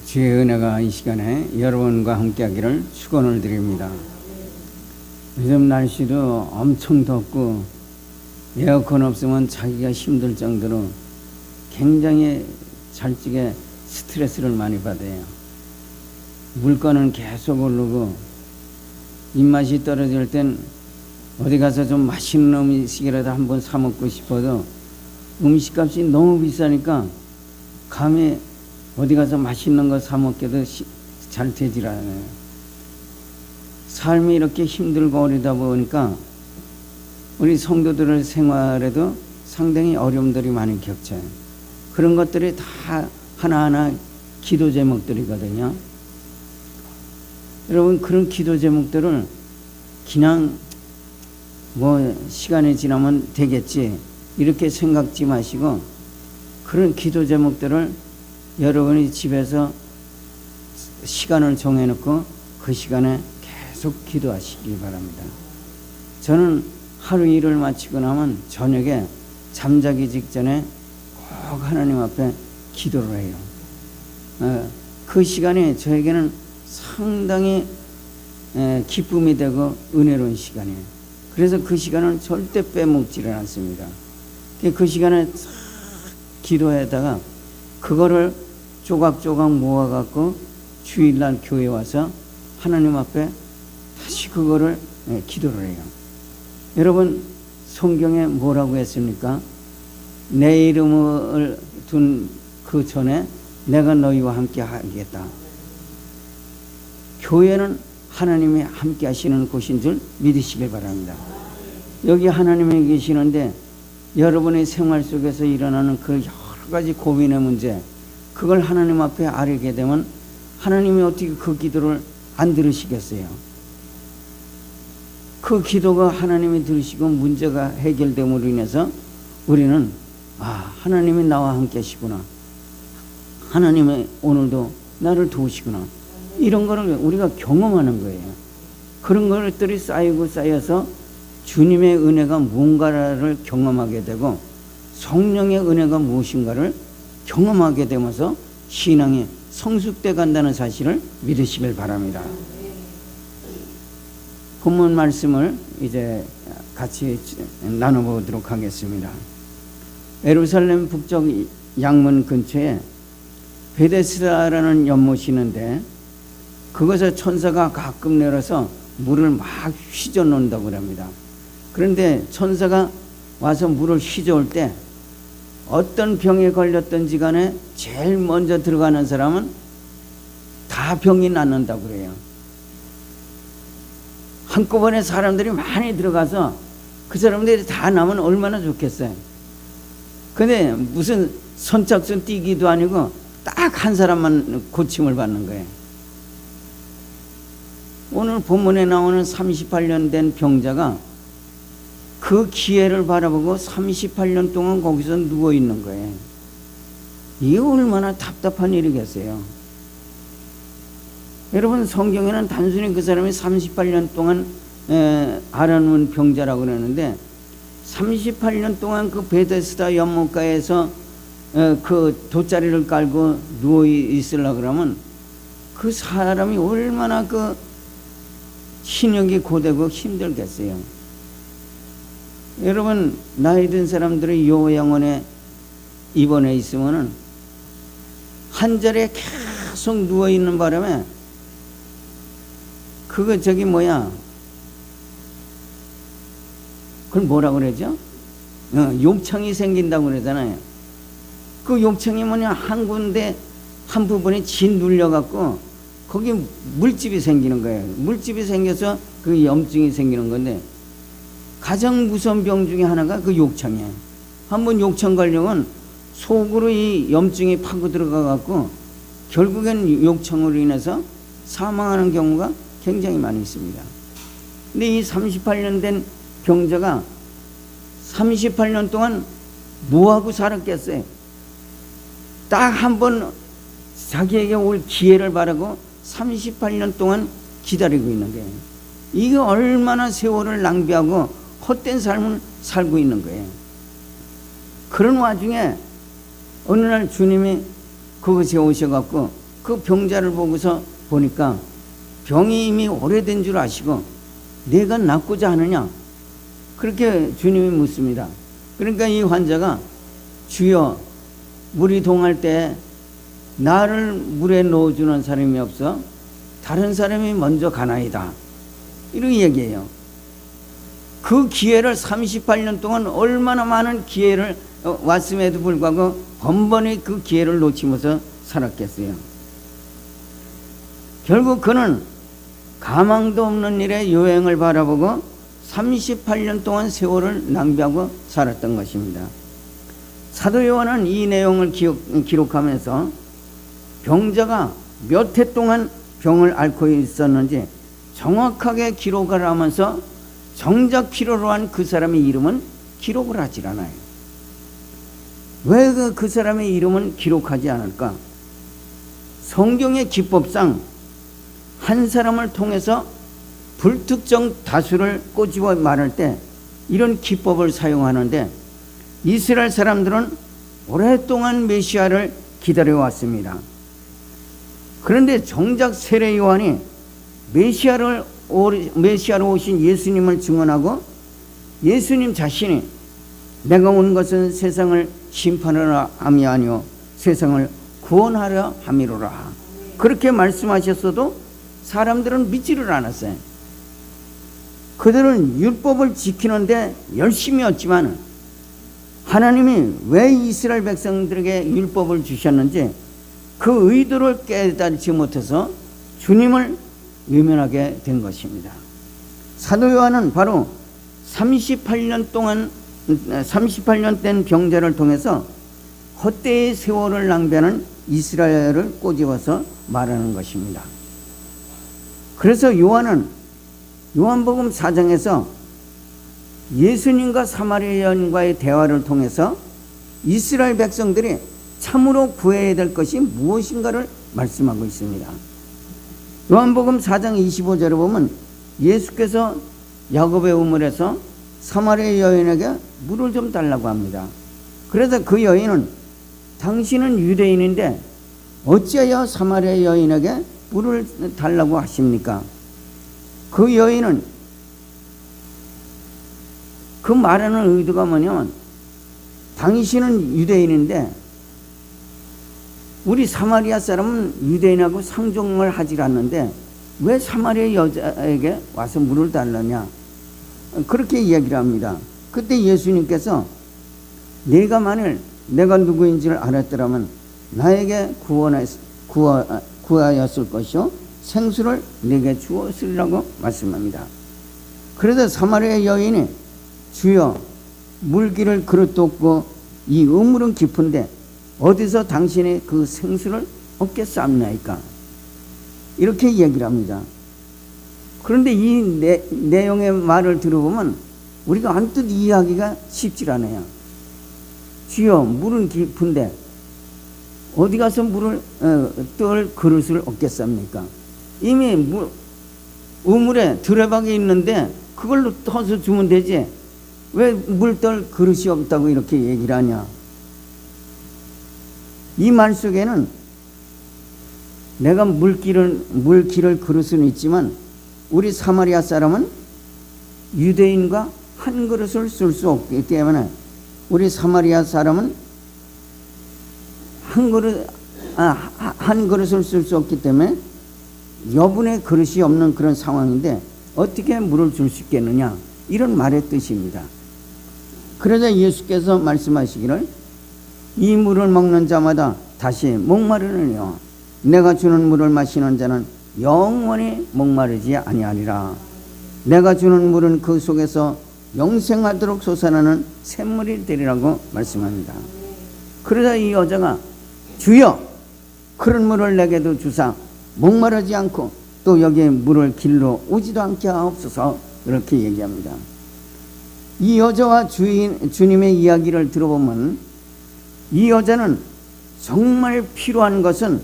주의 은혜가 이 시간에 여러분과 함께하기를 축원을 드립니다. 요즘 날씨도 엄청 덥고 에어컨 없으면 자기가 힘들 정도로 굉장히 절직에 스트레스를 많이 받아요. 물가는 계속 오르고 입맛이 떨어질 땐 어디 가서 좀 맛있는 음식이라도 한번 사 먹고 싶어도 음식값이 너무 비싸니까 감히 어디 가서 맛있는 거 사 먹기도 잘 되질 않아요. 삶이 이렇게 힘들고 어리다 보니까 우리 성도들의 생활에도 상당히 어려움들이 많이 겹쳐요. 그런 것들이 다 하나하나 기도 제목들이거든요. 여러분, 그런 기도 제목들을 그냥 뭐 시간이 지나면 되겠지 이렇게 생각지 마시고, 그런 기도 제목들을 여러분이 집에서 시간을 정해놓고 그 시간에 계속 기도하시기 바랍니다. 저는 하루 일을 마치고 나면 저녁에 잠자기 직전에 꼭 하나님 앞에 기도를 해요. 그 시간이 저에게는 상당히 기쁨이 되고 은혜로운 시간이에요. 그래서 그 시간을 절대 빼먹지를 않습니다. 그 시간에 기도하다가 그거를 조각조각 모아갖고 주일날 교회 와서 하나님 앞에 다시 그거를 기도를 해요. 여러분, 성경에 뭐라고 했습니까? 내 이름을 둔 그 전에 내가 너희와 함께 하겠다. 교회는 하나님이 함께 하시는 곳인 줄 믿으시길 바랍니다. 여기 하나님이 계시는데 여러분의 생활 속에서 일어나는 그 여러 가지 고민의 문제, 그걸 하나님 앞에 아뢰게 되면 하나님이 어떻게 그 기도를 안 들으시겠어요? 그 기도가 하나님이 들으시고 문제가 해결됨으로 인해서 우리는 하나님이 나와 함께 하시구나, 하나님이 오늘도 나를 도우시구나, 이런 거를 우리가 경험하는 거예요. 그런 것들이 쌓이고 쌓여서 주님의 은혜가 뭔가를 경험하게 되고 성령의 은혜가 무엇인가를 경험하게 되면서 신앙이 성숙돼 간다는 사실을 믿으시길 바랍니다. 본문 말씀을 이제 같이 나눠보도록 하겠습니다. 예루살렘 북쪽 양문 근처에 베데스다라는 연못이 있는데 그것에 천사가 가끔 내려서 물을 막 휘저 놓는다고 합니다. 그런데 천사가 와서 물을 휘저을 때 어떤 병에 걸렸든지 간에 제일 먼저 들어가는 사람은 다 병이 낫는다고 그래요. 한꺼번에 사람들이 많이 들어가서 그 사람들이 다 나면 얼마나 좋겠어요. 근데 무슨 선착순 뛰기도 아니고 딱 한 사람만 고침을 받는 거예요. 오늘 본문에 나오는 38년 된 병자가 그 기회를 바라보고 38년 동안 거기서 누워 있는 거예요. 이게 얼마나 답답한 일이겠어요. 여러분, 성경에는 단순히 그 사람이 38년 동안 앓아놓은 병자라고 그러는데 38년 동안 그 베데스다 연못가에서 그 돗자리를 깔고 누워 있으려고 그러면 그 사람이 얼마나 그 신경이 고되고 힘들겠어요. 여러분, 나이 든 사람들이 요양원에 입원해 있으면은 한 자리에 계속 누워 있는 바람에 그거 그걸 뭐라고 그러죠? 욕창이 생긴다고 그러잖아요. 그 욕창이 한 군데 한 부분이 짓눌려 갖고 거기 물집이 생기는 거예요. 물집이 생겨서 그 염증이 생기는 건데 가장 무서운 병 중에 하나가 그 욕창이에요. 한번 욕창 걸리면 속으로 이 염증이 파고 들어가 갖고 결국엔 욕창으로 인해서 사망하는 경우가 굉장히 많이 있습니다. 근데 이 38년 된 병자가 38년 동안 뭐하고 살았겠어요? 딱 한 번 자기에게 올 기회를 바라고 38년 동안 기다리고 있는 거예요. 이게 얼마나 세월을 낭비하고 헛된 삶을 살고 있는 거예요. 그런 와중에 어느 날 주님이 그곳에 오셔갖고 그 병자를 보고서 보니까 병이 이미 오래된 줄 아시고 내가 낫고자 하느냐? 그렇게 주님이 묻습니다. 그러니까 이 환자가 주여 물이 동할 때 나를 물에 넣어주는 사람이 없어 다른 사람이 먼저 가나이다. 이렇게 얘기해요. 그 기회를 38년 동안 얼마나 많은 기회를 왔음에도 불구하고 번번이 그 기회를 놓치면서 살았겠어요. 결국 그는 가망도 없는 일에 요행을 바라보고 38년 동안 세월을 낭비하고 살았던 것입니다. 사도 요한은 이 내용을 기록하면서 병자가 몇 해 동안 병을 앓고 있었는지 정확하게 기록을 하면서 정작 필요로 한 그 사람의 이름은 기록을 하질 않아요. 왜 그 사람의 이름은 기록하지 않을까? 성경의 기법상 한 사람을 통해서 불특정 다수를 꼬집어 말할 때 이런 기법을 사용하는데 이스라엘 사람들은 오랫동안 메시아를 기다려왔습니다. 그런데 정작 세례 요한이 메시아로 오신 예수님을 증언하고 예수님 자신이 내가 온 것은 세상을 심판하려 함이 아니요 세상을 구원하려 함이로라 그렇게 말씀하셨어도 사람들은 믿지를 않았어요. 그들은 율법을 지키는데 열심이었지만 하나님이 왜 이스라엘 백성들에게 율법을 주셨는지 그 의도를 깨닫지 못해서 주님을 외면하게 된 것입니다. 사도 요한은 바로 38년 된 병자를 통해서 헛되이 세월을 낭비하는 이스라엘을 꼬집어서 말하는 것입니다. 그래서 요한은 요한복음 4장에서 예수님과 사마리아 여인과의 대화를 통해서 이스라엘 백성들이 참으로 구해야 될 것이 무엇인가를 말씀하고 있습니다. 요한복음 4장 25절에 보면 예수께서 야곱의 우물에서 사마리아 여인에게 물을 좀 달라고 합니다. 그래서 그 여인은 당신은 유대인인데 어찌하여 사마리아 여인에게 물을 달라고 하십니까? 그 여인은 그 말하는 의도가 뭐냐면 당신은 유대인인데 우리 사마리아 사람은 유대인하고 상종을 하질 않는데 왜 사마리아 여자에게 와서 물을 달라냐? 그렇게 이야기를 합니다. 그때 예수님께서 내가 만일 내가 누구인지를 알았더라면 나에게 구하였을 것이요 생수를 내게 주었으리라고 말씀합니다. 그래서 사마리아 여인이 주여 물기를 그릇도 없고 이 우물은 깊은데 어디서 당신이 그 생수를 얻겠사옵나이까? 이렇게 얘기를 합니다. 그런데 이 내용의 말을 들어보면 우리가 언뜻 이해하기가 쉽지 않아요. 주여 물은 깊은데 어디 가서 물을 뜰 그릇을 얻겠습니까? 이미 우물에 드레박이 있는데 그걸로 떠서 주면 되지 왜 물 뜰 그릇이 없다고 이렇게 얘기를 하냐? 이 말 속에는 내가 물 기를 그릇은 있지만 우리 사마리아 사람은 유대인과 한 그릇을 쓸 수 없기 때문에 우리 사마리아 사람은 한 그릇을 쓸 수 없기 때문에 여분의 그릇이 없는 그런 상황인데 어떻게 물을 줄 수 있겠느냐 이런 말의 뜻입니다. 그러자 예수께서 말씀하시기를 이 물을 먹는 자마다 다시 목마르느니와 내가 주는 물을 마시는 자는 영원히 목마르지 아니하리라. 내가 주는 물은 그 속에서 영생하도록 솟아나는 샘물이 되리라고 말씀합니다. 그러자 이 여자가 주여 그런 물을 내게도 주사 목마르지 않고 또 여기에 물을 길러 오지도 않게 하옵소서 이렇게 얘기합니다. 이 여자와 주님의 이야기를 들어보면 이 여자는 정말 필요한 것은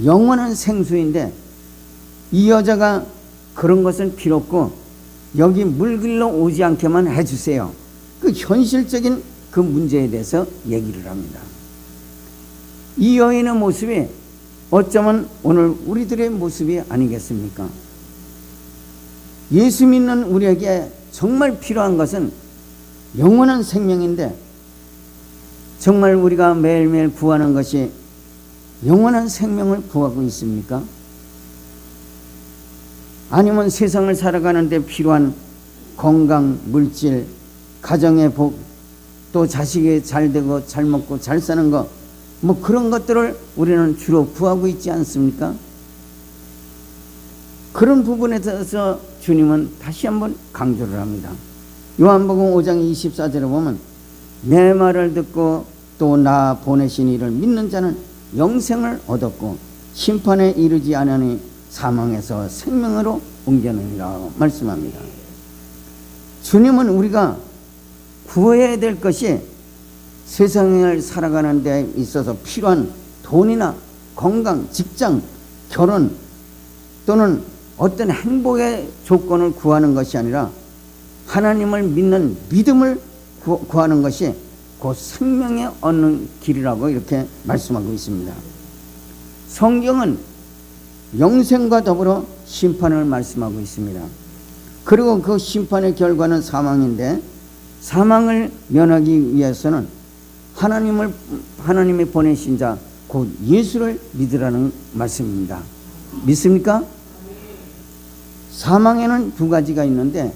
영원한 생수인데 이 여자가 그런 것은 필요 없고 여기 물 길러 오지 않게만 해주세요. 그 현실적인 그 문제에 대해서 얘기를 합니다. 이 여인의 모습이 어쩌면 오늘 우리들의 모습이 아니겠습니까? 예수 믿는 우리에게 정말 필요한 것은 영원한 생명인데, 정말 우리가 매일매일 구하는 것이 영원한 생명을 구하고 있습니까? 아니면 세상을 살아가는 데 필요한 건강, 물질, 가정의 복, 또 자식이 잘 되고 잘 먹고 잘 사는 것, 뭐 그런 것들을 우리는 주로 구하고 있지 않습니까? 그런 부분에 대해서 주님은 다시 한번 강조를 합니다. 요한복음 5장 24절에 보면 내 말을 듣고 또 나 보내신 이를 믿는 자는 영생을 얻었고 심판에 이르지 않으니 사망에서 생명으로 옮겨느니라 말씀합니다. 주님은 우리가 구해야 될 것이 세상을 살아가는 데 있어서 필요한 돈이나 건강, 직장, 결혼 또는 어떤 행복의 조건을 구하는 것이 아니라 하나님을 믿는 믿음을 구하는 것이 곧 생명에 얻는 길이라고 이렇게 말씀하고 있습니다. 성경은 영생과 더불어 심판을 말씀하고 있습니다. 그리고 그 심판의 결과는 사망인데, 사망을 면하기 위해서는 하나님이 보내신 자 곧 예수를 믿으라는 말씀입니다. 믿습니까? 사망에는 두 가지가 있는데,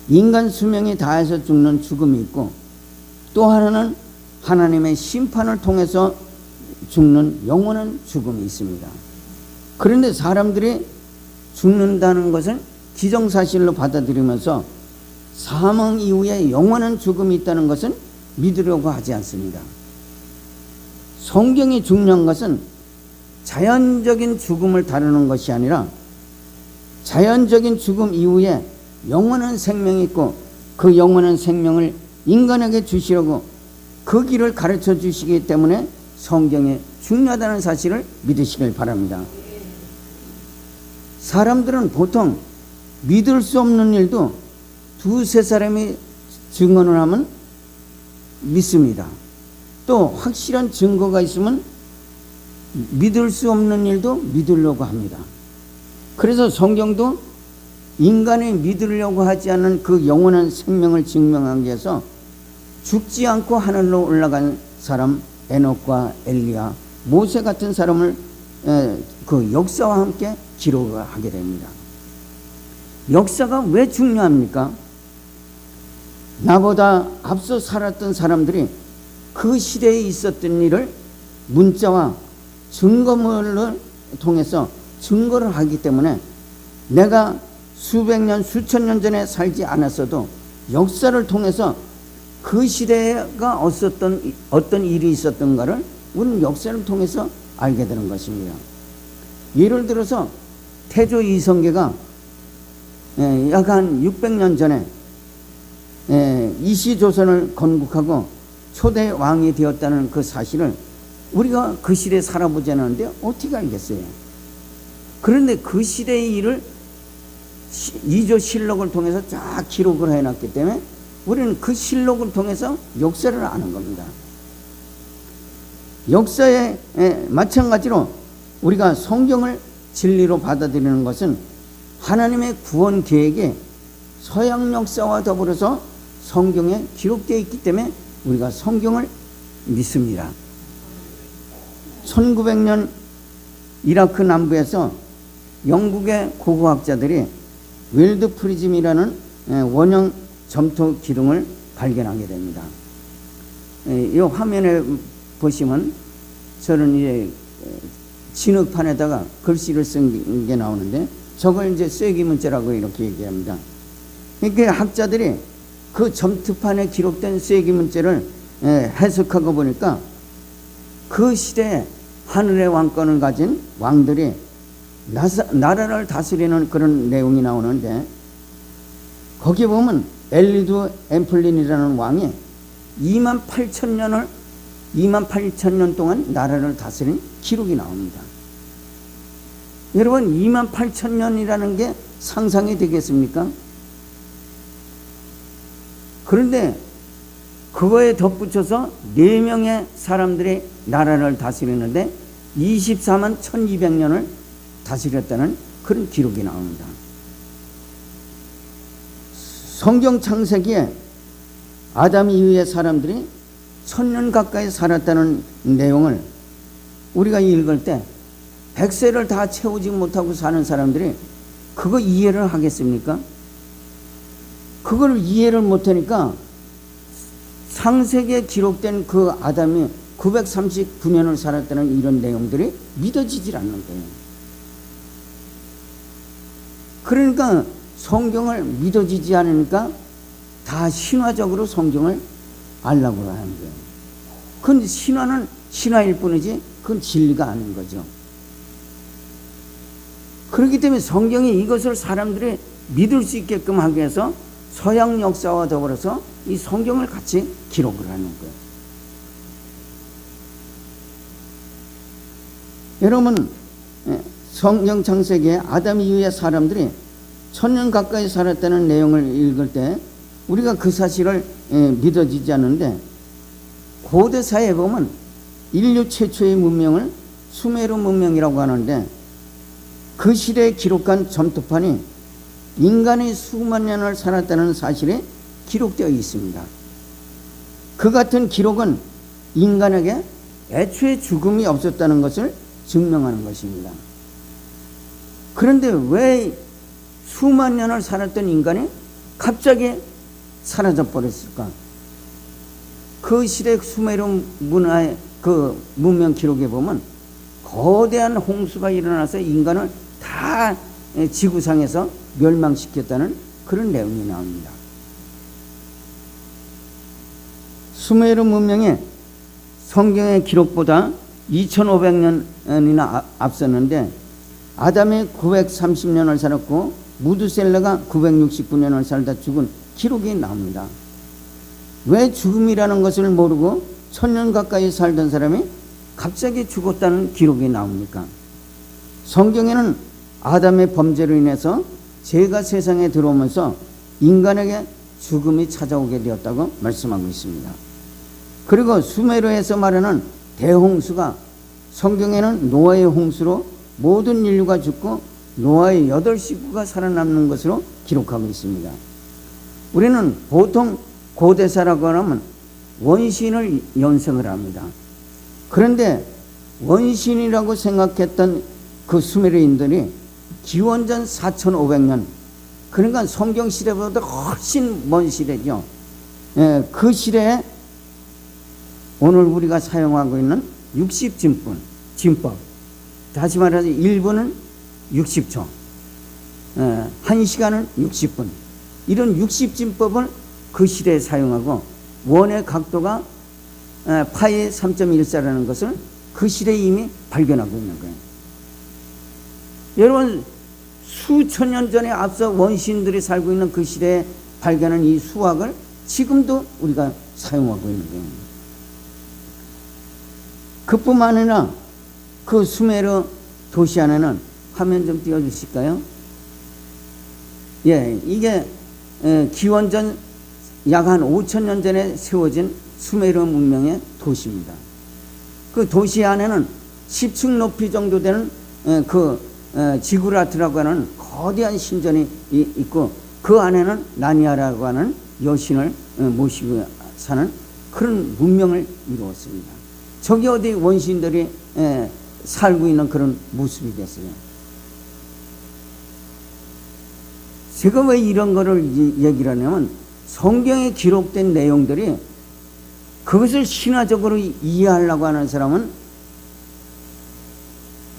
인간 수명이 다해서 죽는 죽음이 있고, 또 하나는 하나님의 심판을 통해서 죽는 영원한 죽음이 있습니다. 그런데 사람들이 죽는다는 것을 기정사실로 받아들이면서 사망 이후에 영원한 죽음이 있다는 것은 믿으려고 하지 않습니다. 성경이 중요한 것은 자연적인 죽음을 다루는 것이 아니라 자연적인 죽음 이후에 영원한 생명이 있고, 그 영원한 생명을 인간에게 주시려고 그 길을 가르쳐 주시기 때문에 성경이 중요하다는 사실을 믿으시길 바랍니다. 사람들은 보통 믿을 수 없는 일도 두세 사람이 증언을 하면 믿습니다. 또 확실한 증거가 있으면 믿을 수 없는 일도 믿으려고 합니다. 그래서 성경도 인간이 믿으려고 하지 않는 그 영원한 생명을 증명하기 위해서 죽지 않고 하늘로 올라간 사람 에녹과 엘리야, 모세 같은 사람을 그 역사와 함께 기록을 하게 됩니다. 역사가 왜 중요합니까? 나보다 앞서 살았던 사람들이 그 시대에 있었던 일을 문자와 증거물을 통해서 증거를 하기 때문에 내가 수백 년, 수천 년 전에 살지 않았어도 역사를 통해서 그 시대가 어떤 일이 있었던가를 우리는 역사를 통해서 알게 되는 것입니다. 예를 들어서 태조 이성계가 약 한 600년 전에 이시조선을 건국하고 초대 왕이 되었다는 그 사실을 우리가 그 시대에 살아보지 않았는데 어떻게 알겠어요? 그런데 그 시대의 일을 이조실록을 통해서 쫙 기록을 해놨기 때문에 우리는 그 실록을 통해서 역사를 아는 겁니다. 역사에 마찬가지로 우리가 성경을 진리로 받아들이는 것은 하나님의 구원 계획이 서양 역사와 더불어서 성경에 기록되어 있기 때문에 우리가 성경을 믿습니다. 1900년 이라크 남부에서 영국의 고고학자들이 웰드 프리즘이라는 원형 점토 기둥을 발견하게 됩니다. 이 화면에 보시면 저는 이제 진흙판에다가 글씨를 쓴 게 나오는데 저걸 이제 쐐기문자라고 이렇게 얘기합니다. 그러니까 학자들이 그 점토판에 기록된 쐐기문자를 해석하고 보니까 그 시대에 하늘의 왕권을 가진 왕들이 나라를 다스리는 그런 내용이 나오는데, 거기 보면 엘리두 앰플린이라는 왕이 28,000년 동안 나라를 다스린 기록이 나옵니다. 여러분, 28,000년이라는 게 상상이 되겠습니까? 그런데 그거에 덧붙여서 4명의 사람들이 나라를 다스리는데 24만 1200년을 다스렸다는 그런 기록이 나옵니다. 성경 창세기에 아담 이후의 사람들이 1000년 가까이 살았다는 내용을 우리가 읽을 때 100세를 다 채우지 못하고 사는 사람들이 그거 이해를 하겠습니까? 그걸 이해를 못하니까 창세기에 기록된 그 아담이 939년을 살았다는 이런 내용들이 믿어지질 않는 거예요. 그러니까 성경을 믿어지지 않으니까 다 신화적으로 성경을 알라고 하는 거예요. 그건 신화는 신화일 뿐이지 그건 진리가 아닌 거죠. 그렇기 때문에 성경이 이것을 사람들이 믿을 수 있게끔 하기 위해서 서양 역사와 더불어서 이 성경을 같이 기록을 하는 거예요. 여러분, 성경 창세기에 아담 이후의 사람들이 1000년 가까이 살았다는 내용을 읽을 때 우리가 그 사실을 믿어지지 않는데, 고대사에 보면 인류 최초의 문명을 수메르 문명이라고 하는데 그 시대에 기록한 점토판이 인간이 수만 년을 살았다는 사실이 기록되어 있습니다. 그 같은 기록은 인간에게 애초에 죽음이 없었다는 것을 증명하는 것입니다. 그런데 왜 수만 년을 살았던 인간이 갑자기 사라져 버렸을까? 그 시대 수메르 문화의 그 문명 기록에 보면 거대한 홍수가 일어나서 인간을 다 지구상에서 멸망시켰다는 그런 내용이 나옵니다. 수메르 문명이 성경의 기록보다 2500년이나 앞섰는데 아담이 930년을 살았고 무드셀라가 969년을 살다 죽은 기록이 나옵니다. 왜 죽음이라는 것을 모르고 1000년 가까이 살던 사람이 갑자기 죽었다는 기록이 나옵니까? 성경에는 아담의 범죄로 인해서 죄가 세상에 들어오면서 인간에게 죽음이 찾아오게 되었다고 말씀하고 있습니다. 그리고 수메르에서 말하는 대홍수가 성경에는 노아의 홍수로 모든 인류가 죽고 노아의 8식구가 살아남는 것으로 기록하고 있습니다. 우리는 보통 고대사라고 하면 원신을 연상을 합니다. 그런데 원신이라고 생각했던 그 수메르인들이 기원전 4500년, 그러니까 성경 시대보다 훨씬 먼 시대죠. 그 시대에 오늘 우리가 사용하고 있는 60진법, 다시 말해서 1분은 60초, 1시간은 60분, 이런 60진법을 그 시대에 사용하고 원의 각도가 파이 3.14라는 것을 그 시대에 이미 발견하고 있는 거예요. 여러분, 수천 년 전에 앞서 원시인들이 살고 있는 그 시대에 발견한 이 수학을 지금도 우리가 사용하고 있는 거예요. 그뿐만 아니라 그 수메르 도시 안에는, 화면 좀 띄워주실까요? 예, 이게 기원전 약 한 5000년 전에 세워진 수메르 문명의 도시입니다. 그 도시 안에는 10층 높이 정도 되는 지구라트라고 하는 거대한 신전이 있고, 그 안에는 나니아라고 하는 여신을 모시고 사는 그런 문명을 이루었습니다. 저기 어디 원시인들이 살고 있는 그런 모습이 됐어요. 제가 왜 이런 거를 얘기를 하냐면, 성경에 기록된 내용들이 그것을 신화적으로 이해하려고 하는 사람은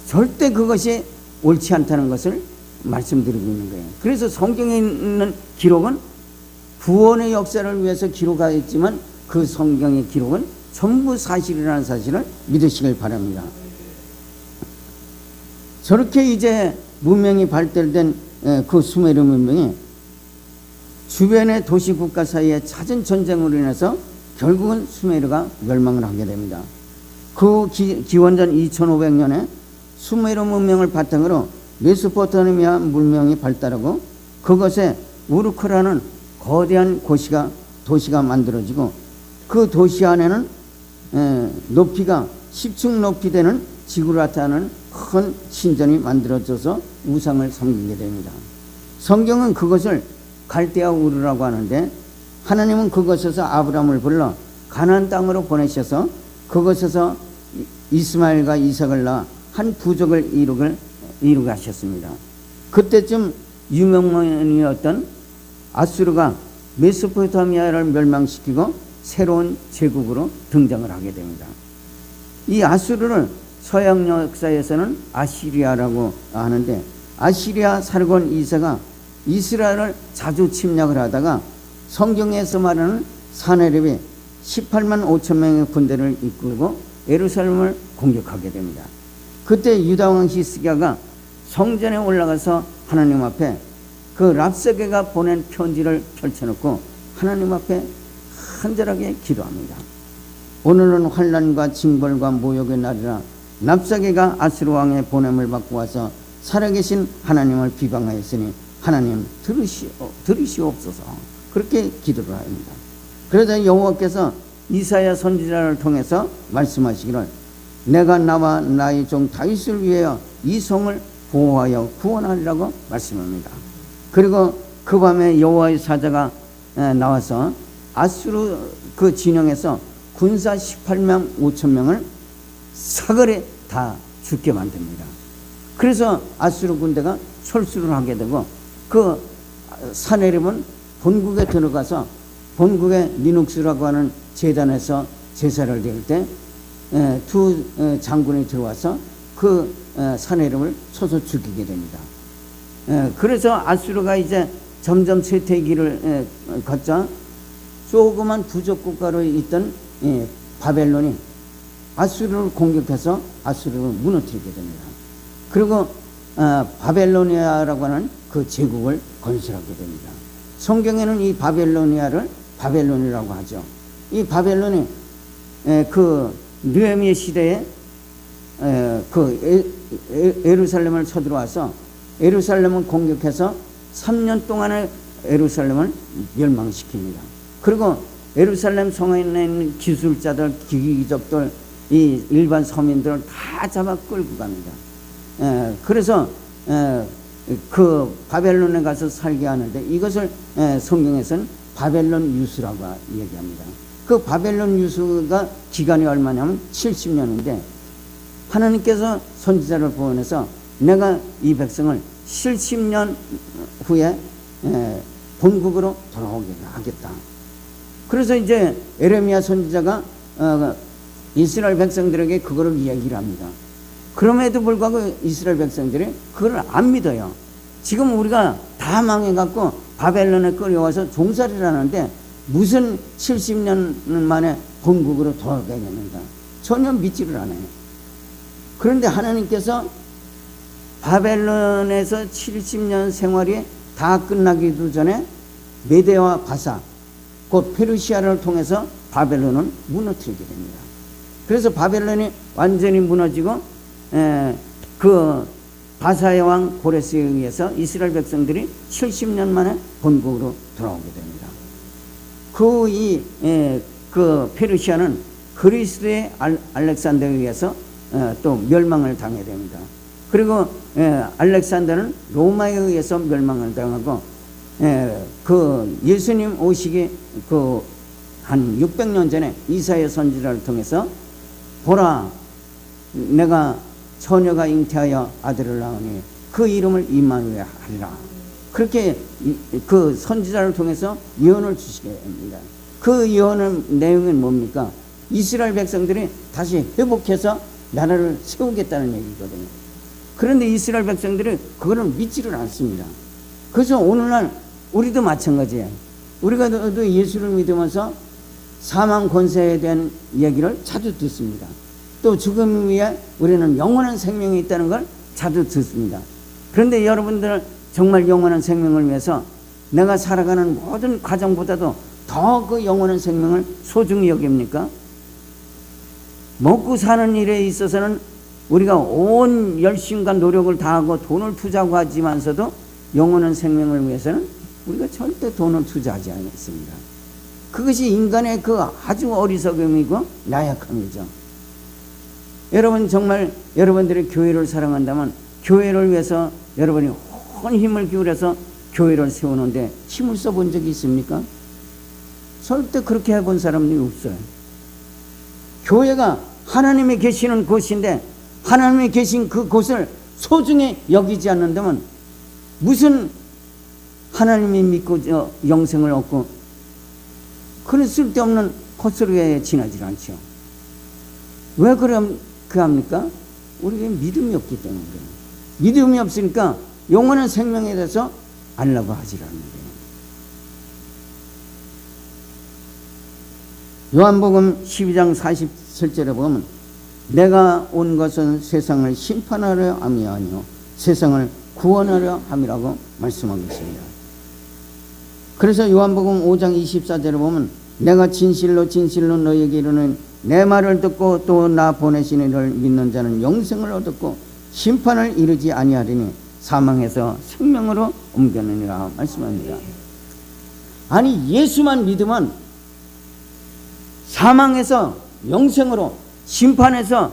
절대 그것이 옳지 않다는 것을 말씀드리고 있는 거예요. 그래서 성경에 있는 기록은 구원의 역사를 위해서 기록하였지만 그 성경의 기록은 전부 사실이라는 사실을 믿으시길 바랍니다. 저렇게 이제 문명이 발달된 그 수메르 문명이 주변의 도시 국가 사이에 잦은 전쟁으로 인해서 결국은 수메르가 멸망을 하게 됩니다. 그 기원전 2500년에 수메르 문명을 바탕으로 메소포타미아 문명이 발달하고 그것에 우르크라는 거대한 도시가 만들어지고, 그 도시 안에는 높이가 10층 높이 되는 지구라타는 큰 신전이 만들어져서 우상을 섬기게 됩니다. 성경은 그것을 갈대아 우르라고 하는데, 하나님은 그곳에서 아브라함을 불러 가나안 땅으로 보내셔서 그곳에서 이스마엘과 이삭을 낳아 한 부족을 이루게 하셨습니다. 그때쯤 유명인이었던 아수르가 메소포타미아를 멸망시키고 새로운 제국으로 등장을 하게 됩니다. 이 아수르를 서양 역사에서는 아시리아라고 하는데, 아시리아 살곤 2세가 이스라엘을 자주 침략을 하다가 성경에서 말하는 사네립이 18만 5천 명의 군대를 이끌고 예루살렘을 공격하게 됩니다. 그때 유다왕 히스기야가 성전에 올라가서 하나님 앞에 그 랍사게가 보낸 편지를 펼쳐놓고 하나님 앞에 간절하게 기도합니다. 오늘은 환난과 징벌과 모욕의 날이라 랍사게가 아수르 왕의 보냄을 받고 와서 살아계신 하나님을 비방하였으니 하나님 들으시옵소서. 그렇게 기도를 합니다. 그러자 여호와께서 이사야 선지자를 통해서 말씀하시기를, 내가 나와 나의 종 다윗을 위하여 이 성을 보호하여 구원하리라고 말씀합니다. 그리고 그 밤에 여호와의 사자가 나와서 아수르 그 진영에서 군사 18만 5천 명을 사거리에 다 죽게 만듭니다. 그래서 아수르 군대가 철수를 하게 되고, 그 사네립은 본국에 들어가서 본국의 니눅스라고 하는 제단에서 제사를 드릴 때 두 장군이 들어와서 그 사네립을 쳐서 죽이게 됩니다. 그래서 아수르가 이제 점점 쇠퇴의 길을 걷자 조그만 부족 국가로 있던 바벨론이 아수르를 공격해서 아수르를 무너뜨리게 됩니다. 그리고 바벨로니아라고 하는 그 제국을 건설하게 됩니다. 성경에는 이 바벨로니아를 바벨론이라고 하죠. 이 바벨론이 그 느헤미야 시대에 그 예루살렘을 쳐들어와서 예루살렘을 공격해서 3년 동안의 예루살렘을 멸망시킵니다. 그리고 예루살렘 성에 있는 기술자들, 기기적들, 이 일반 서민들을 다 잡아 끌고 갑니다. 그래서 그 바벨론에 가서 살게 하는데, 이것을 성경에서는 바벨론 유수라고 얘기합니다. 그 바벨론 유수가 기간이 얼마냐면 70년인데 하나님께서 선지자를 보내서 내가 이 백성을 70년 후에 본국으로 돌아오게 하겠다. 그래서 이제 에레미야 선지자가 이스라엘 백성들에게 그거를 이야기를 합니다. 그럼에도 불구하고 이스라엘 백성들이 그걸 안 믿어요. 지금 우리가 다 망해갖고 바벨론에 끌려와서 종살이를 하는데 무슨 70년 만에 본국으로 돌아가겠는가. 전혀 믿지를 않아요. 그런데 하나님께서 바벨론에서 70년 생활이 다 끝나기도 전에 메대와 바사, 곧 페르시아를 통해서 바벨론을 무너뜨리게 됩니다. 그래서 바벨론이 완전히 무너지고 그 바사의 왕 고레스에 의해서 이스라엘 백성들이 70년 만에 본국으로 돌아오게 됩니다. 그 페르시아는 그리스의 알렉산더에 의해서 또 멸망을 당하게 됩니다. 그리고 알렉산더는 로마에 의해서 멸망을 당하고, 그 예수님 오시기 그 한 600년 전에 이사야 선지자를 통해서 보라, 내가 처녀가 잉태하여 아들을 낳으니 그 이름을 임마누엘 하리라. 그렇게 그 선지자를 통해서 예언을 주시게 됩니다. 그 예언의 내용은 뭡니까? 이스라엘 백성들이 다시 회복해서 나라를 세우겠다는 얘기거든요. 그런데 이스라엘 백성들이 그거를 믿지를 않습니다. 그래서 오늘날 우리도 마찬가지예요. 우리가 예수를 믿으면서 사망 권세에 대한 얘기를 자주 듣습니다. 또 죽음 위에 우리는 영원한 생명이 있다는 걸 자주 듣습니다. 그런데 여러분들 정말 영원한 생명을 위해서 내가 살아가는 모든 과정보다도 더 그 영원한 생명을 소중히 여깁니까? 먹고 사는 일에 있어서는 우리가 온 열심과 노력을 다하고 돈을 투자하고 하지만서도 영원한 생명을 위해서는 우리가 절대 돈을 투자하지 않습니다. 그것이 인간의 그 아주 어리석음이고 나약함이죠. 여러분 정말 여러분들이 교회를 사랑한다면 교회를 위해서 여러분이 온 힘을 기울여서 교회를 세우는데 힘을 써본 적이 있습니까? 절대 그렇게 해본 사람들이 없어요. 교회가 하나님이 계시는 곳인데 하나님이 계신 그 곳을 소중히 여기지 않는다면 무슨 하나님이 믿고 영생을 얻고 그런 쓸데없는 헛소리에 지나질 않죠. 왜 그럽니까? 우리가 믿음이 없기 때문에 그래요. 믿음이 없으니까 영원한 생명에 대해서 알라고 하질 않는 거예요. 요한복음 12장 47절에 보면 내가 온 것은 세상을 심판하려 함이 아니요 세상을 구원하려 함이라고 말씀하고 있습니다. 그래서 요한복음 5장 24절에 보면 내가 진실로 진실로 너희에게 이르는 내 말을 듣고 또 나 보내신 이를 믿는 자는 영생을 얻었고 심판을 이르지 아니하리니 사망에서 생명으로 옮겨느니라 말씀합니다. 아니 예수만 믿으면 사망에서 영생으로 심판에서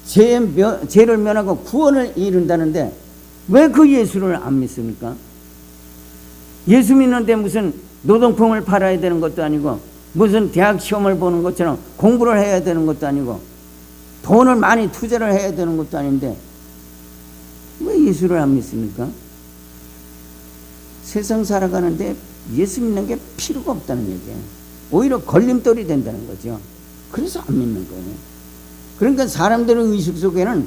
죄를 면하고 구원을 이룬다는데 왜 그 예수를 안 믿습니까? 예수 믿는데 무슨 노동품을 팔아야 되는 것도 아니고 무슨 대학 시험을 보는 것처럼 공부를 해야 되는 것도 아니고 돈을 많이 투자를 해야 되는 것도 아닌데 왜 예수를 안 믿습니까? 세상 살아가는데 예수 믿는 게 필요가 없다는 얘기예요. 오히려 걸림돌이 된다는 거죠. 그래서 안 믿는 거예요. 그러니까 사람들의 의식 속에는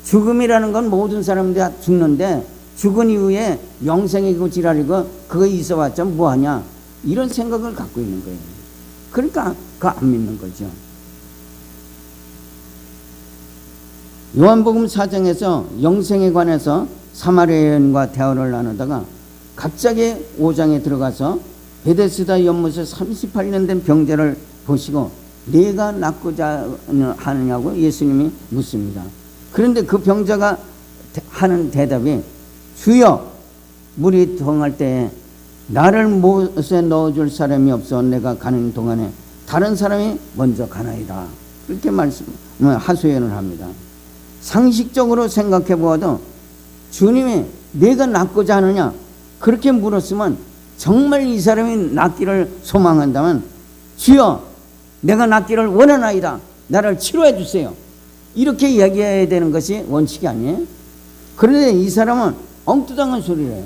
죽음이라는 건 모든 사람들이 다 죽는데 죽은 이후에 영생이고 지랄이고 그거 있어봤자 뭐하냐 이런 생각을 갖고 있는 거예요. 그러니까 그거 안 믿는 거죠. 요한복음 4장에서 영생에 관해서 사마리아 여인과 대화를 나누다가 갑자기 5장에 들어가서 베데스다 연못에 38년 된 병자를 보시고 네가 낫고자 하느냐고 예수님이 묻습니다. 그런데 그 병자가 하는 대답이 주여 물이 동할 때에 나를 못에 넣어줄 사람이 없어 내가 가는 동안에 다른 사람이 먼저 가나이다. 이렇게 하소연을 합니다. 상식적으로 생각해 보아도 주님이 내가 낫고자 하느냐 그렇게 물었으면 정말 이 사람이 낫기를 소망한다면 주여 내가 낫기를 원하나이다. 나를 치료해 주세요. 이렇게 이야기해야 되는 것이 원칙이 아니에요. 그런데 이 사람은 엉뚱한 소리를 해요.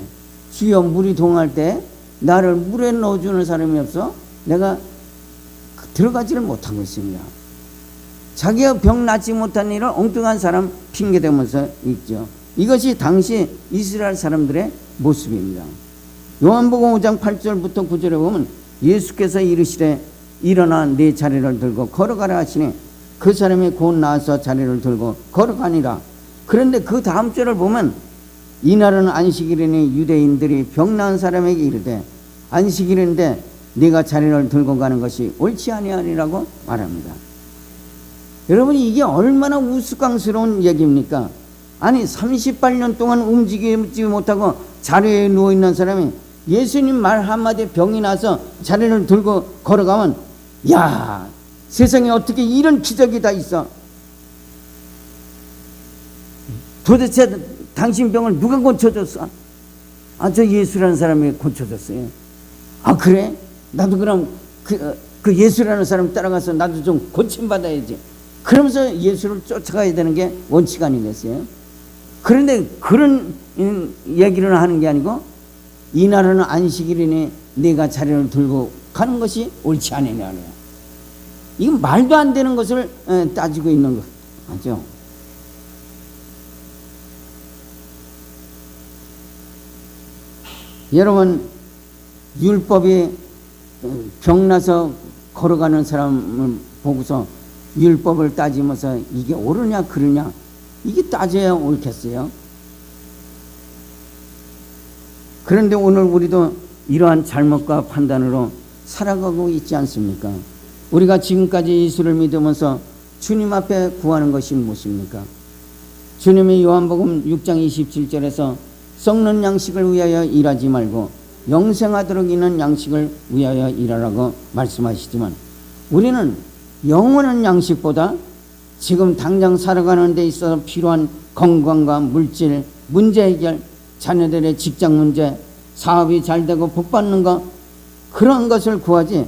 주여 물이 동할 때 나를 물에 넣어주는 사람이 없어 내가 들어가지를 못하고 있습니다. 자기가 병 낫지 못한 일을 엉뚱한 사람 핑계대면서 있죠. 이것이 당시 이스라엘 사람들의 모습입니다. 요한복음 5장 8절부터 9절에 보면 예수께서 이르시되 일어나 네 자리를 들고 걸어가라 하시니 그 사람이 곧 나와서 자리를 들고 걸어가니라. 그런데 그 다음 절을 보면 이날은 안식일이니 유대인들이 병 나은 사람에게 이르되 안식일인데 네가 자리를 들고 가는 것이 옳지 아니하니라고 말합니다. 여러분 이게 얼마나 우스꽝스러운 얘기입니까? 아니 38년 동안 움직이지 못하고 자리에 누워있는 사람이 예수님 말 한마디에 병이 나서 자리를 들고 걸어가면 야 세상에 어떻게 이런 기적이 다 있어. 도대체 당신 병을 누가 고쳐줬어? 저 예수라는 사람이 고쳐줬어요. 그래? 나도 그럼 그 예수라는 사람 따라가서 나도 좀 고침받아야지. 그러면서 예수를 쫓아가야 되는 게 원칙 아니겠어요? 그런데 그런 얘기를 하는 게 아니고 이날은 안식일이니 네가 자리를 들고 가는 것이 옳지 않느냐. 이건 말도 안 되는 것을 따지고 있는 거죠. 여러분 율법이 병나서 걸어가는 사람을 보고서 율법을 따지면서 이게 옳으냐 그르냐 이게 따져야 옳겠어요. 그런데 오늘 우리도 이러한 잘못과 판단으로 살아가고 있지 않습니까? 우리가 지금까지 예수를 믿으면서 주님 앞에 구하는 것이 무엇입니까? 주님이 요한복음 6장 27절에서 썩는 양식을 위하여 일하지 말고 영생하도록 있는 양식을 위하여 일하라고 말씀하시지만 우리는 영원한 양식보다 지금 당장 살아가는 데 있어서 필요한 건강과 물질, 문제 해결, 자녀들의 직장 문제, 사업이 잘 되고 복 받는 것, 그런 것을 구하지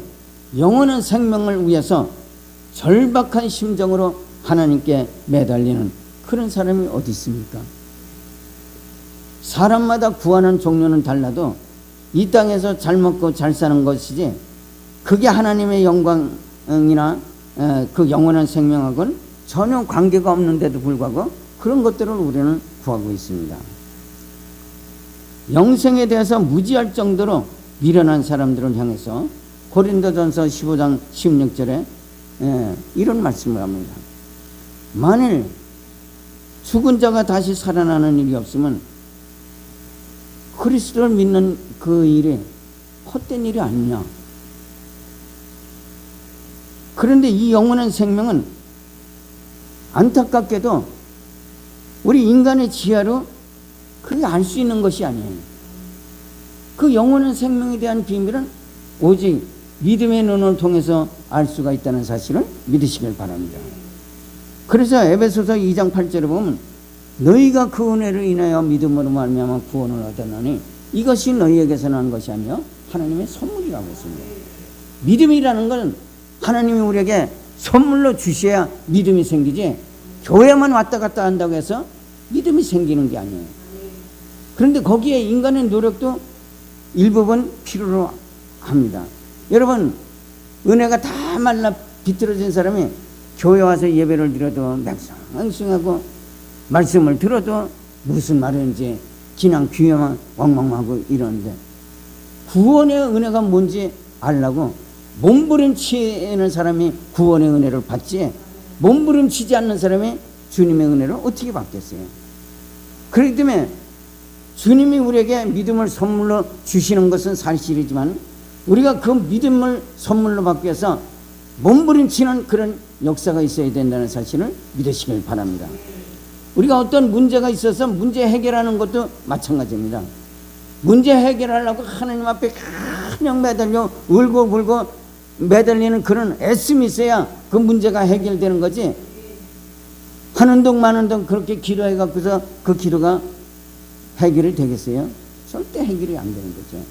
영원한 생명을 위해서 절박한 심정으로 하나님께 매달리는 그런 사람이 어디 있습니까? 사람마다 구하는 종류는 달라도 이 땅에서 잘 먹고 잘 사는 것이지 그게 하나님의 영광이나 그 영원한 생명하고는 전혀 관계가 없는데도 불구하고 그런 것들을 우리는 구하고 있습니다. 영생에 대해서 무지할 정도로 미련한 사람들을 향해서 고린도전서 15장 16절에 이런 말씀을 합니다. 만일 죽은 자가 다시 살아나는 일이 없으면 그리스도를 믿는 그 일이 헛된 일이 아니냐. 그런데 이 영원한 생명은 안타깝게도 우리 인간의 지혜로 그게 알 수 있는 것이 아니에요. 그 영원한 생명에 대한 비밀은 오직 믿음의 눈을 통해서 알 수가 있다는 사실을 믿으시길 바랍니다. 그래서 에베소서 2장 8절에 보면 너희가 그 은혜를 인하여 믿음으로 말미암아 구원을 얻었나니 이것이 너희에게서 난 것이 아니요 하나님의 선물이라고 했습니다. 믿음이라는 건 하나님이 우리에게 선물로 주셔야 믿음이 생기지 교회만 왔다 갔다 한다고 해서 믿음이 생기는 게 아니에요. 그런데 거기에 인간의 노력도 일부분 필요로 합니다. 여러분, 은혜가 다 말라 비틀어진 사람이 교회 와서 예배를 드려도 맹성맹성하고 말씀을 들어도 무슨 말인지 그냥 귀에만 왕왕하고 이러는데 구원의 은혜가 뭔지 알라고 몸부림치는 사람이 구원의 은혜를 받지 몸부림치지 않는 사람이 주님의 은혜를 어떻게 받겠어요? 그렇기 때문에 주님이 우리에게 믿음을 선물로 주시는 것은 사실이지만 우리가 그 믿음을 선물로 받기 위해서 몸부림치는 그런 역사가 있어야 된다는 사실을 믿으시길 바랍니다. 우리가 어떤 문제가 있어서 문제 해결하는 것도 마찬가지입니다. 문제 해결하려고 하나님 앞에 그냥 매달려 울고 매달리는 그런 애씀이 있어야 그 문제가 해결되는 거지 하는 동 마는 동 그렇게 기도해 갖고서 그 기도가 해결이 되겠어요? 절대 해결이 안 되는 거죠.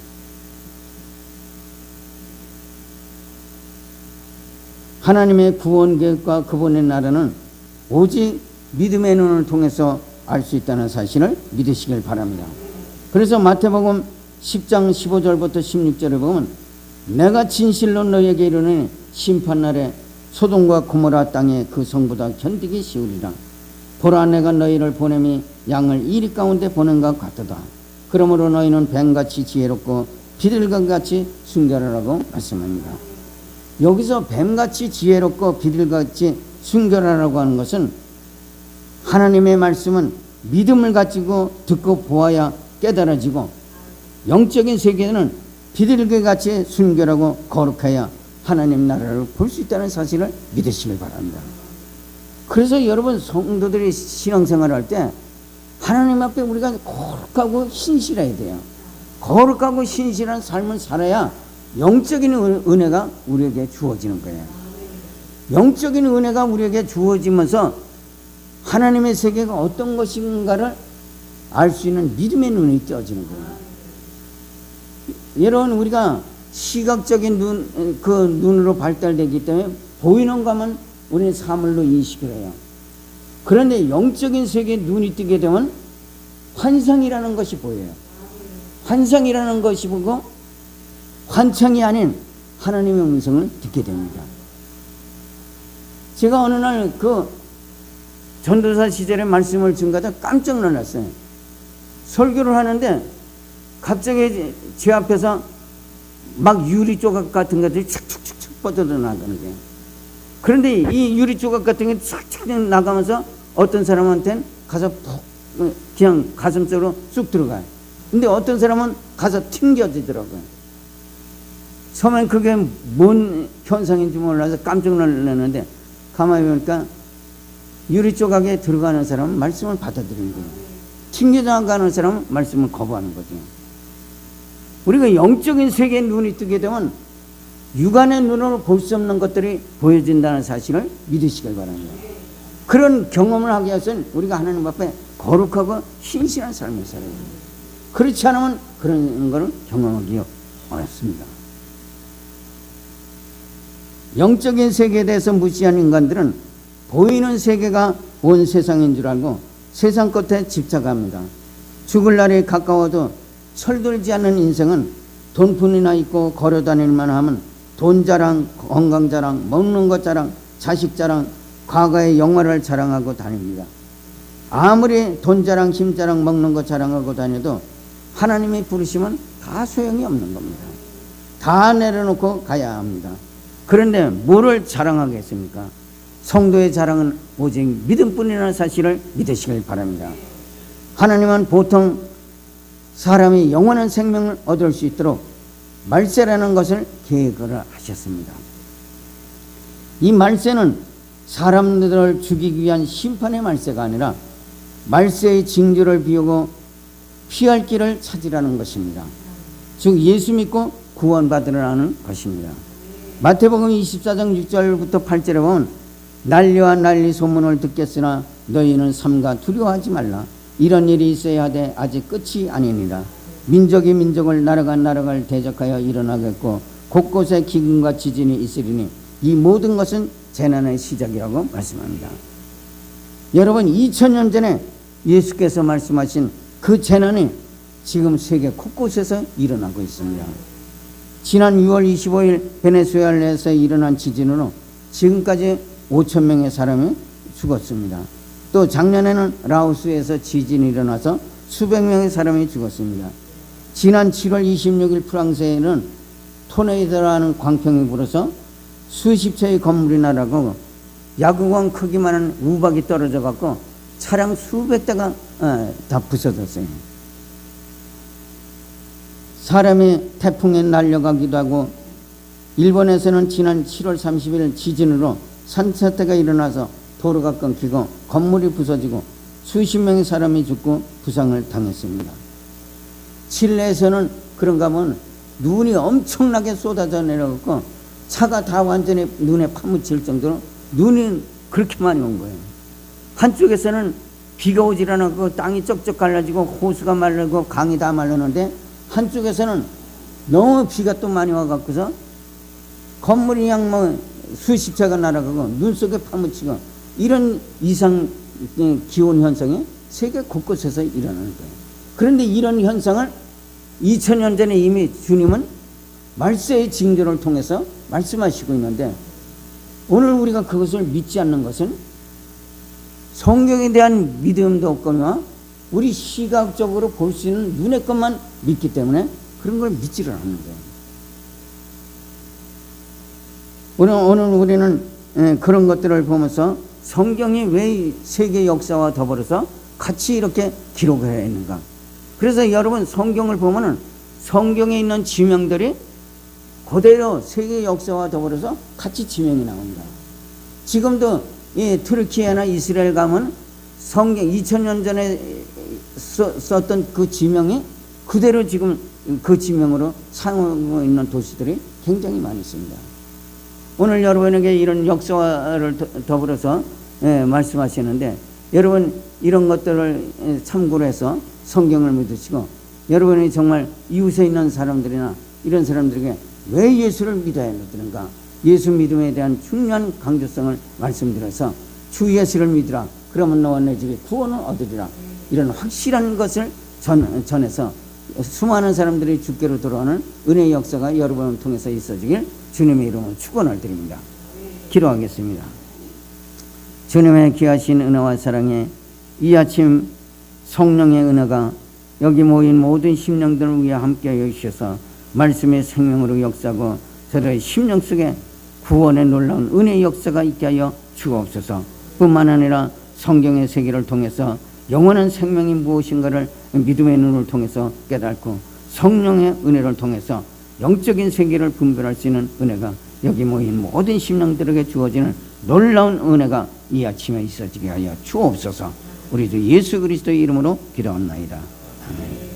하나님의 구원 계획과 그분의 나라는 오직 믿음의 눈을 통해서 알 수 있다는 사실을 믿으시길 바랍니다. 그래서 마태복음 10장 15절부터 16절에 보면 내가 진실로 너희에게 이르노니 심판날에 소돔과 고모라 땅에 그 성보다 견디기 쉬우리라. 보라 내가 너희를 보냄이 양을 이리 가운데 보낸 것 같도다. 그러므로 너희는 뱀같이 지혜롭고 비둘기같이 순결하라고 말씀합니다. 여기서 뱀같이 지혜롭고 비둘기같이 순결하라고 하는 것은 하나님의 말씀은 믿음을 가지고 듣고 보아야 깨달아지고 영적인 세계는 비둘기같이 순결하고 거룩해야 하나님 나라를 볼 수 있다는 사실을 믿으시길 바랍니다. 그래서 여러분 성도들이 신앙생활을 할 때 하나님 앞에 우리가 거룩하고 신실해야 돼요. 거룩하고 신실한 삶을 살아야 영적인 은혜가 우리에게 주어지는 거예요. 영적인 은혜가 우리에게 주어지면서 하나님의 세계가 어떤 것인가를 알 수 있는 믿음의 눈이 떠지는 거예요. 여러분 우리가 시각적인 그 눈으로 발달되기 때문에 보이는 것만 우리는 사물로 인식을 해요. 그런데 영적인 세계에 눈이 뜨게 되면 환상이라는 것이 보여요. 환상이라는 것이 보고 환청이 아닌 하나님의 음성을 듣게 됩니다. 제가 어느 날 그 전도사 시절에 말씀을 증가하다 깜짝 놀랐어요. 설교를 하는데 갑자기 제 앞에서 막 유리 조각 같은 것들이 착착착착 뻗어져 나가는 거예요. 그런데 이 유리 조각 같은 게 착착 나가면서 어떤 사람한테는 가서 푹 그냥 가슴 속으로 쑥 들어가요. 근데 어떤 사람은 가서 튕겨지더라고요. 처음엔 그게 뭔 현상인지 몰라서 깜짝 놀랐는데 가만히 보니까 유리 조각에 들어가는 사람은 말씀을 받아들이는 거예요. 튕겨나가는 사람은 말씀을 거부하는 거죠. 우리가 영적인 세계에 눈이 뜨게 되면 육안의 눈으로 볼 수 없는 것들이 보여진다는 사실을 믿으시길 바랍니다. 그런 경험을 하기 위해서는 우리가 하나님 앞에 거룩하고 신실한 삶을 살아야 돼요. 그렇지 않으면 그런 것을 경험하기 어렵습니다. 영적인 세계에 대해서 무시한 인간들은 보이는 세계가 온 세상인 줄 알고 세상 것에 집착합니다. 죽을 날이 가까워도 철들지 않는 인생은 돈뿐이나 있고 걸어다닐만 하면 돈 자랑, 건강 자랑, 먹는 것 자랑, 자식 자랑, 과거의 영화를 자랑하고 다닙니다. 아무리 돈 자랑, 힘 자랑, 먹는 것 자랑하고 다녀도 하나님이 부르시면 다 소용이 없는 겁니다. 다 내려놓고 가야 합니다. 그런데 뭐를 자랑하겠습니까? 성도의 자랑은 오직 믿음뿐이라는 사실을 믿으시길 바랍니다. 하나님은 보통 사람이 영원한 생명을 얻을 수 있도록 말세라는 것을 계획을 하셨습니다. 이 말세는 사람들을 죽이기 위한 심판의 말세가 아니라 말세의 징조를 비우고 피할 길을 찾으라는 것입니다. 즉 예수 믿고 구원받으라는 것입니다. 마태복음 24장 6절부터 8절에 보면 난리와 난리 소문을 듣겠으나 너희는 삼가 두려워하지 말라. 이런 일이 있어야 하되 아직 끝이 아니니라. 민족이 민족을 나라가 나라를 대적하여 일어나겠고 곳곳에 기근과 지진이 있으리니 이 모든 것은 재난의 시작이라고 말씀합니다. 여러분 2000년 전에 예수께서 말씀하신 그 재난이 지금 세계 곳곳에서 일어나고 있습니다. 지난 6월 25일 베네수엘라에서 일어난 지진으로 지금까지 5,000명의 사람이 죽었습니다. 또 작년에는 라오스에서 지진이 일어나서 수백 명의 사람이 죽었습니다. 지난 7월 26일 프랑스에는 토네이도라는 광풍이 불어서 수십 채의 건물이 날아가고 야구공 크기만한 우박이 떨어져 갖고 차량 수백 대가 다 부서졌어요. 사람이 태풍에 날려가기도 하고 일본에서는 지난 7월 30일 지진으로 산사태가 일어나서 도로가 끊기고 건물이 부서지고 수십 명의 사람이 죽고 부상을 당했습니다. 칠레에서는 그런가 하면 눈이 엄청나게 쏟아져 내려갔고 차가 다 완전히 눈에 파묻힐 정도로 눈이 그렇게 많이 온 거예요. 한쪽에서는 비가 오질 않았고 땅이 쩍쩍 갈라지고 호수가 마르고 강이 다 말랐는데 한쪽에서는 너무 비가 또 많이 와갖고서 건물이 그냥 뭐 수십 채가 날아가고 눈 속에 파묻히고 이런 이상 기온 현상이 세계 곳곳에서 일어나는 거예요. 그런데 이런 현상을 2000년 전에 이미 주님은 말세의 징조를 통해서 말씀하시고 있는데 오늘 우리가 그것을 믿지 않는 것은 성경에 대한 믿음도 없거나 우리 시각적으로 볼 수 있는 눈의 것만 믿기 때문에 그런 걸 믿지를 않는 거예요. 오늘 우리는 그런 것들을 보면서 성경이 왜 세계 역사와 더불어서 같이 이렇게 기록을 해야 했는가. 그래서 여러분 성경을 보면은 성경에 있는 지명들이 그대로 세계 역사와 더불어서 같이 지명이 나옵니다. 지금도 이 터키나 이스라엘 가면 성경 2000년 전에 썼던 그 지명이 그대로 지금 그 지명으로 사용하고 있는 도시들이 굉장히 많이 있습니다. 오늘 여러분에게 이런 역사를 더불어서 말씀하시는데 여러분 이런 것들을 참고로 해서 성경을 믿으시고 여러분이 정말 이웃에 있는 사람들이나 이런 사람들에게 왜 예수를 믿어야 되는가, 예수 믿음에 대한 중요한 강조성을 말씀드려서 주 예수를 믿으라 그러면 너와 내 집이 구원을 얻으리라 이런 확실한 것을 전해서 수많은 사람들이 주께로 돌아오는 은혜의 역사가 여러분을 통해서 있어지길 주님의 이름으로 축원을 드립니다. 기도하겠습니다. 주님의 귀하신 은혜와 사랑에 이 아침 성령의 은혜가 여기 모인 모든 심령들을 위해 함께하여 주셔서 말씀의 생명으로 역사하고 저들의 심령 속에 구원의 놀라운 은혜의 역사가 있게 하여 주옵소서. 뿐만 아니라 성경의 세계를 통해서 영원한 생명이 무엇인가를 믿음의 눈을 통해서 깨닫고 성령의 은혜를 통해서 영적인 세계를 분별할 수 있는 은혜가 여기 모인 모든 심령들에게 주어지는 놀라운 은혜가 이 아침에 있어지게 하여 주옵소서. 우리 주 예수 그리스도의 이름으로 기도합나이다. 아멘.